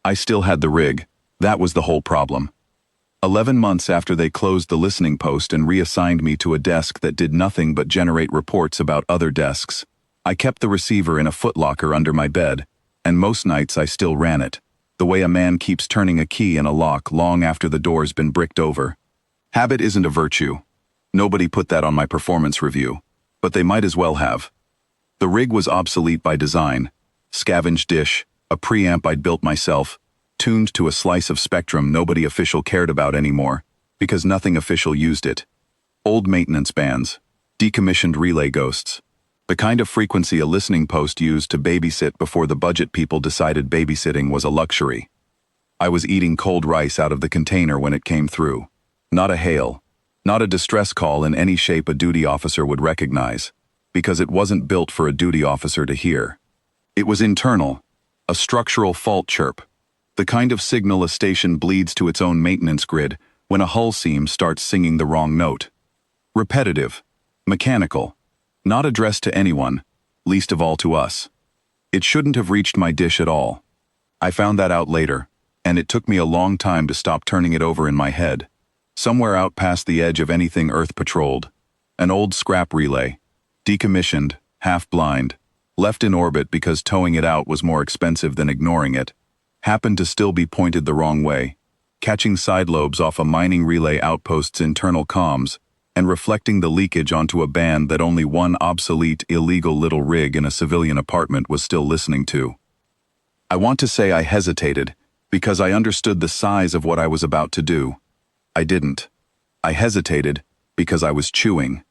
I still had the rig. That was the whole problem. 11 months after they closed the listening post and reassigned me to a desk that did nothing but generate reports about other desks, I kept the receiver in a footlocker under my bed, and most nights I still ran it, the way a man keeps turning a key in a lock long after the door's been bricked over. Habit isn't a virtue. Nobody put that on my performance review, but they might as well have. The rig was obsolete by design. Scavenged dish, a preamp I'd built myself, tuned to a slice of spectrum nobody official cared about anymore, because nothing official used it. Old maintenance bands, decommissioned relay ghosts, the kind of frequency a listening post used to babysit before the budget people decided babysitting was a luxury. I was eating cold rice out of the container when it came through. Not a hail, not a distress call in any shape a duty officer would recognize, because it wasn't built for a duty officer to hear. It was internal, a structural fault chirp, the kind of signal a station bleeds to its own maintenance grid when a hull seam starts singing the wrong note. Repetitive, mechanical, not addressed to anyone, least of all to us. It shouldn't have reached my dish at all. I found that out later, and it took me a long time to stop turning it over in my head. Somewhere out past the edge of anything Earth patrolled, an old scrap relay, decommissioned, half-blind, left in orbit because towing it out was more expensive than ignoring it, happened to still be pointed the wrong way, catching side lobes off a mining relay outpost's internal comms and reflecting the leakage onto a band that only one obsolete, illegal little rig in a civilian apartment was still listening to. I want to say I hesitated because I understood the size of what I was about to do. I didn't. I hesitated because I was chewing.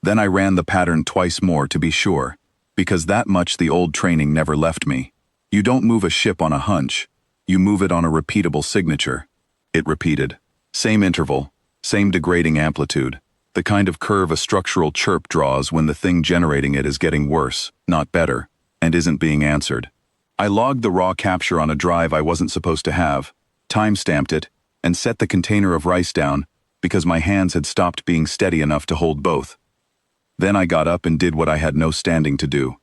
Then I ran the pattern twice more to be sure, because that much the old training never left me. You don't move a ship on a hunch. You move it on a repeatable signature. It repeated. Same interval, same degrading amplitude, the kind of curve a structural chirp draws when the thing generating it is getting worse, not better, and isn't being answered. I logged the raw capture on a drive I wasn't supposed to have, time-stamped it, and set the container of rice down because my hands had stopped being steady enough to hold both. Then I got up and did what I had no standing to do.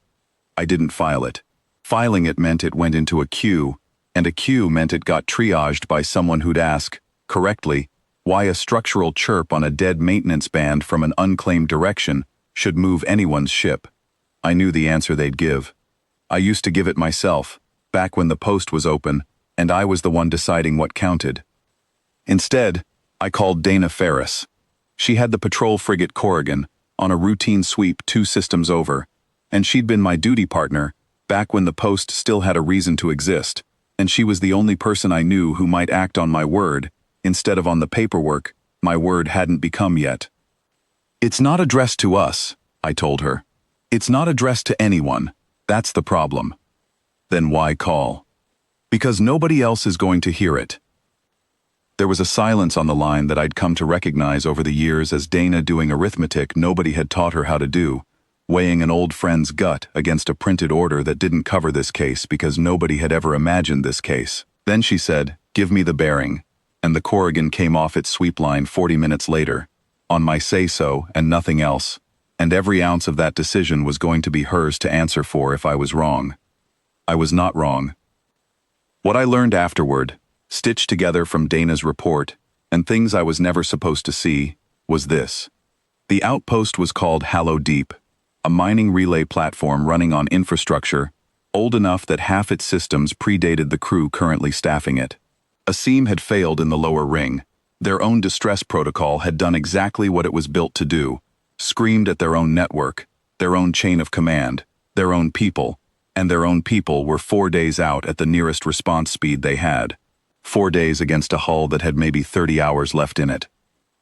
I didn't file it. Filing it meant it went into a queue, and a queue meant it got triaged by someone who'd ask, correctly, why a structural chirp on a dead maintenance band from an unclaimed direction should move anyone's ship. I knew the answer they'd give. I used to give it myself, back when the post was open, and I was the one deciding what counted. Instead, I called Dana Ferris. She had the patrol frigate Corrigan on a routine sweep 2 systems over, and she'd been my duty partner back when the post still had a reason to exist, and she was the only person I knew who might act on my word, instead of on the paperwork my word hadn't become yet. It's not addressed to us, I told her. It's not addressed to anyone. That's the problem. Then why call? Because nobody else is going to hear it. There was a silence on the line that I'd come to recognize over the years as Dana doing arithmetic nobody had taught her how to do, weighing an old friend's gut against a printed order that didn't cover this case because nobody had ever imagined this case. Then she said, "Give me the bearing," and the Corrigan came off its sweep line 40 minutes later, on my say-so and nothing else, and every ounce of that decision was going to be hers to answer for if I was wrong. I was not wrong. What I learned afterward, stitched together from Dana's report, and things I was never supposed to see, was this. The outpost was called Hallow Deep, a mining relay platform running on infrastructure old enough that half its systems predated the crew currently staffing it. A seam had failed in the lower ring. Their own distress protocol had done exactly what it was built to do, screamed at their own network, their own chain of command, their own people, and their own people were 4 days out at the nearest response speed they had. 4 days against a hull that had maybe 30 hours left in it.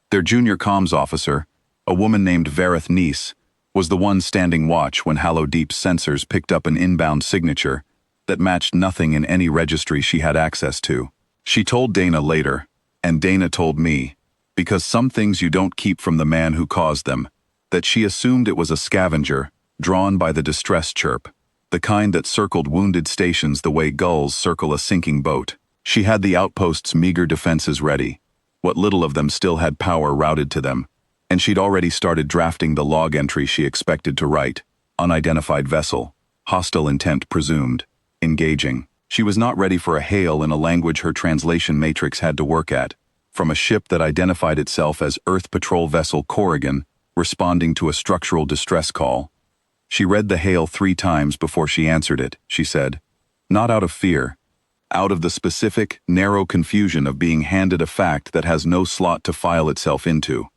Their junior comms officer, a woman named Verith Neese, was the one standing watch when Hallow Deep's sensors picked up an inbound signature that matched nothing in any registry she had access to. She told Dana later, and Dana told me, because some things you don't keep from the man who caused them, that she assumed it was a scavenger, drawn by the distress chirp, the kind that circled wounded stations the way gulls circle a sinking boat. She had the outpost's meager defenses ready, what little of them still had power routed to them, and she'd already started drafting the log entry she expected to write, unidentified vessel, hostile intent presumed, engaging. She was not ready for a hail in a language her translation matrix had to work at, from a ship that identified itself as Earth Patrol Vessel Corrigan, responding to a structural distress call. She read the hail 3 times before she answered it, she said. Not out of fear. Out of the specific, narrow confusion of being handed a fact that has no slot to file itself into.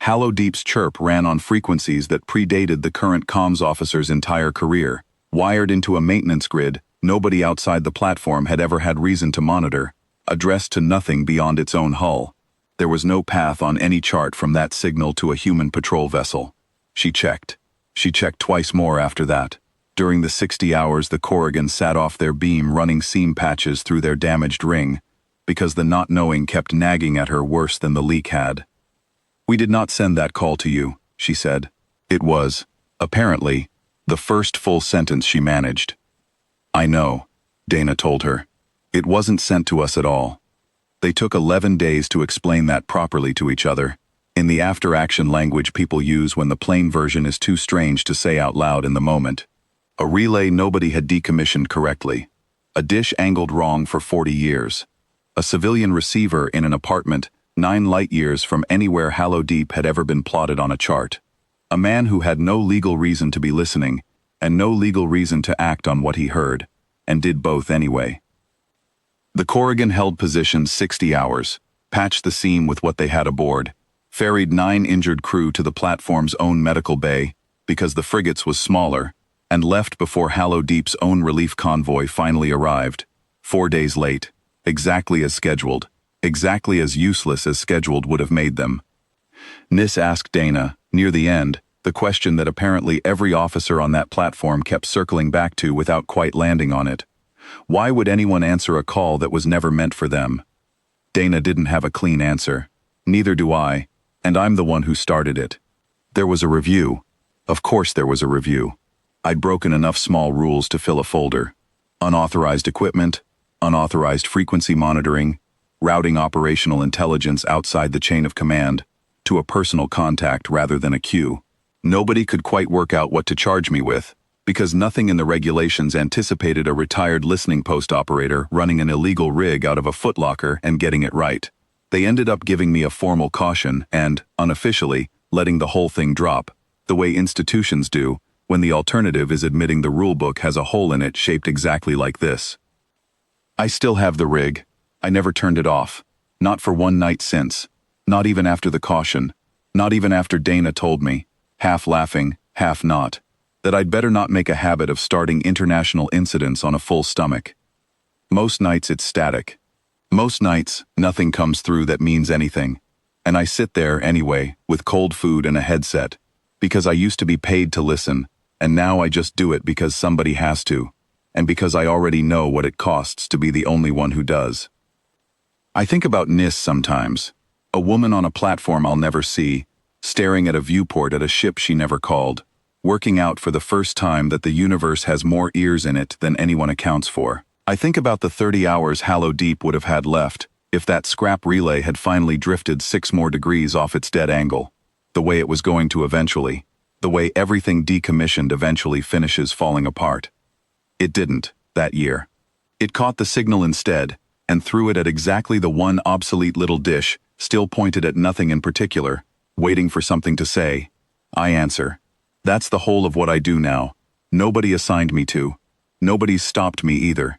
Hallow Deep's chirp ran on frequencies that predated the current comms officer's entire career. Wired into a maintenance grid, nobody outside the platform had ever had reason to monitor, addressed to nothing beyond its own hull. There was no path on any chart from that signal to a human patrol vessel. She checked. She checked twice more after that. During the 60 hours the Corrigan sat off their beam running seam patches through their damaged ring, because the not knowing kept nagging at her worse than the leak had. We did not send that call to you, she said. It was, apparently, the first full sentence she managed. I know, Dana told her. It wasn't sent to us at all. They took 11 days to explain that properly to each other, in the after-action language people use when the plain version is too strange to say out loud in the moment. A relay nobody had decommissioned correctly. A dish angled wrong for 40 years. A civilian receiver in an apartment 9 light-years from anywhere Hallow Deep had ever been plotted on a chart. A man who had no legal reason to be listening, and no legal reason to act on what he heard, and did both anyway. The Corrigan held position 60 hours, patched the seam with what they had aboard, ferried 9 injured crew to the platform's own medical bay, because the frigate's was smaller, and left before Hallow Deep's own relief convoy finally arrived, 4 days late, exactly as scheduled, exactly as useless as scheduled would have made them. Nis asked Dana, near the end, the question that apparently every officer on that platform kept circling back to without quite landing on it. Why would anyone answer a call that was never meant for them? Dana didn't have a clean answer. Neither do I, and I'm the one who started it. There was a review. Of course there was a review. I'd broken enough small rules to fill a folder. Unauthorized equipment, unauthorized frequency monitoring, routing operational intelligence outside the chain of command, to a personal contact rather than a queue. Nobody could quite work out what to charge me with, because nothing in the regulations anticipated a retired listening post operator running an illegal rig out of a footlocker and getting it right. They ended up giving me a formal caution and, unofficially, letting the whole thing drop, the way institutions do, when the alternative is admitting the rulebook has a hole in it shaped exactly like this. I still have the rig. I never turned it off. Not for one night since. Not even after the caution. Not even after Dana told me, half laughing, half not, that I'd better not make a habit of starting international incidents on a full stomach. Most nights it's static. Most nights, nothing comes through that means anything. And I sit there anyway, with cold food and a headset, because I used to be paid to listen, and now I just do it because somebody has to, and because I already know what it costs to be the only one who does. I think about Nis sometimes, a woman on a platform I'll never see, staring at a viewport at a ship she never called, working out for the first time that the universe has more ears in it than anyone accounts for. I think about the 30 hours Hallow Deep would have had left if that scrap relay had finally drifted 6 more degrees off its dead angle, the way it was going to eventually, the way everything decommissioned eventually finishes falling apart. It didn't, that year. It caught the signal instead, and threw it at exactly the one obsolete little dish, still pointed at nothing in particular, waiting for something to say. I answer. That's the whole of what I do now. Nobody assigned me to. Nobody's stopped me either.